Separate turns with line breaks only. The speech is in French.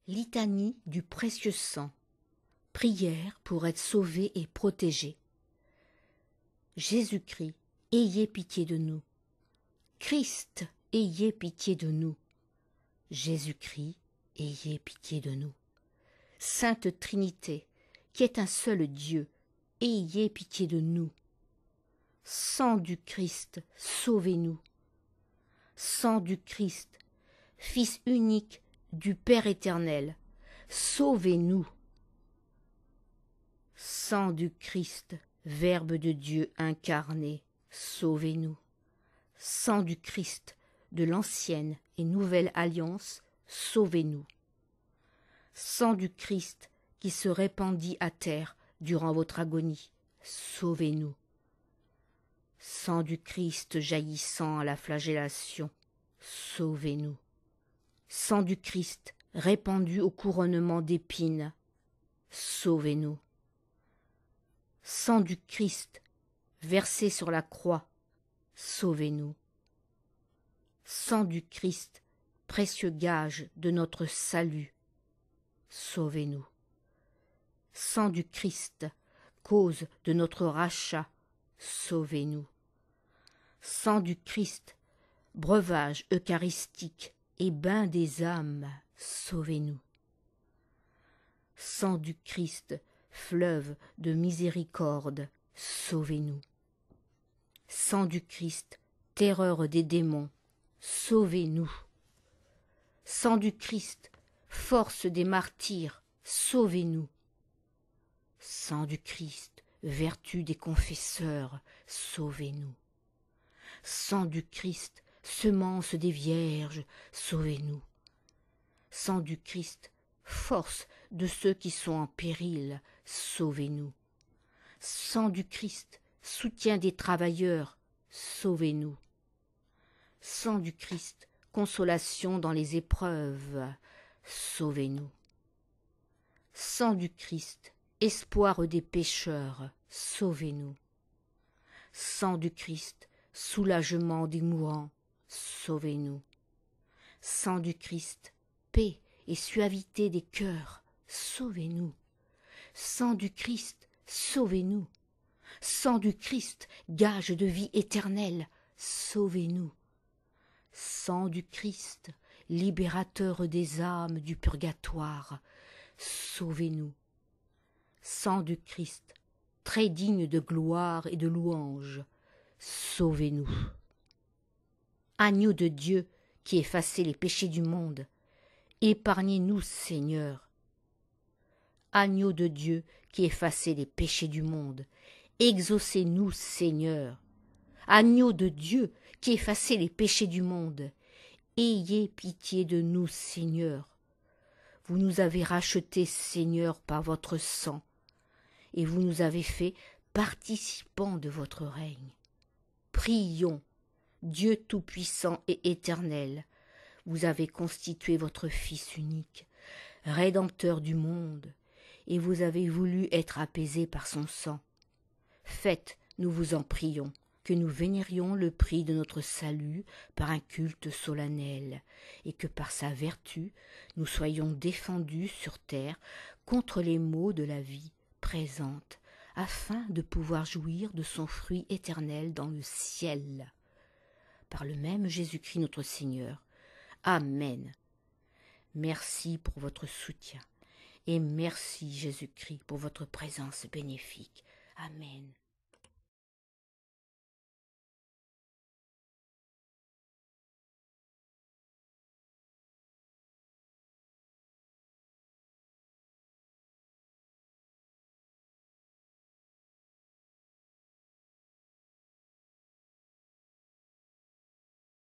Litanie du précieux sang. Prière pour être sauvé et protégé. Jésus-Christ, ayez pitié de nous. Christ, ayez pitié de nous. Jésus-Christ, ayez pitié de nous. Sainte Trinité, qui est un seul Dieu, ayez pitié de nous. Sang du Christ, sauvez-nous. Sang du Christ, Fils unique du Père éternel, sauvez-nous. Sang du Christ, Verbe de Dieu incarné, sauvez-nous. Sang du Christ, de l'ancienne et nouvelle alliance, sauvez-nous. Sang du Christ qui se répandit à terre durant votre agonie, sauvez-nous. Sang du Christ jaillissant à la flagellation, sauvez-nous. Sang du Christ répandu au couronnement d'épines, sauvez-nous. Sang du Christ versé sur la croix, sauvez-nous. Sang du Christ, précieux gage de notre salut, sauvez-nous. Sang du Christ, cause de notre rachat, sauvez-nous. Sang du Christ, breuvage eucharistique et bain des âmes, sauvez-nous. Sang du Christ, fleuve de miséricorde, sauvez-nous. Sang du Christ, terreur des démons, sauvez-nous. Sang du Christ, force des martyrs, sauvez-nous. Sang du Christ, vertu des confesseurs, sauvez-nous. Sang du Christ, semence des vierges, sauvez-nous. Sang du Christ, force de ceux qui sont en péril, sauvez-nous. Sang du Christ, soutien des travailleurs, sauvez-nous. Sang du Christ, consolation dans les épreuves, sauvez-nous. Sang du Christ, espoir des pécheurs, sauvez-nous. Sang du Christ, soulagement des mourants, sauvez-nous. Sang du Christ, paix et suavité des cœurs, sauvez-nous. Sang du Christ, sauvez-nous. Sang du Christ, gage de vie éternelle, sauvez-nous. Sang du Christ, libérateur des âmes du purgatoire, sauvez-nous. Sang du Christ, très digne de gloire et de louange, sauvez-nous. Agneau de Dieu qui effacez les péchés du monde, épargnez-nous, Seigneur. Agneau de Dieu qui effacez les péchés du monde, exaucez-nous, Seigneur. Agneau de Dieu qui effacez les péchés du monde, ayez pitié de nous, Seigneur. Vous nous avez rachetés, Seigneur, par votre sang, et vous nous avez fait participants de votre règne. Prions, Dieu tout-puissant et éternel, vous avez constitué votre Fils unique, Rédempteur du monde, et vous avez voulu être apaisé par son sang. Faites, nous vous en prions, que nous vénérions le prix de notre salut par un culte solennel, et que par sa vertu nous soyons défendus sur terre contre les maux de la vie présente, afin de pouvoir jouir de son fruit éternel dans le ciel. Par le même Jésus-Christ notre Seigneur. Amen. Merci pour votre soutien, et merci Jésus-Christ pour votre présence bénéfique. Amen.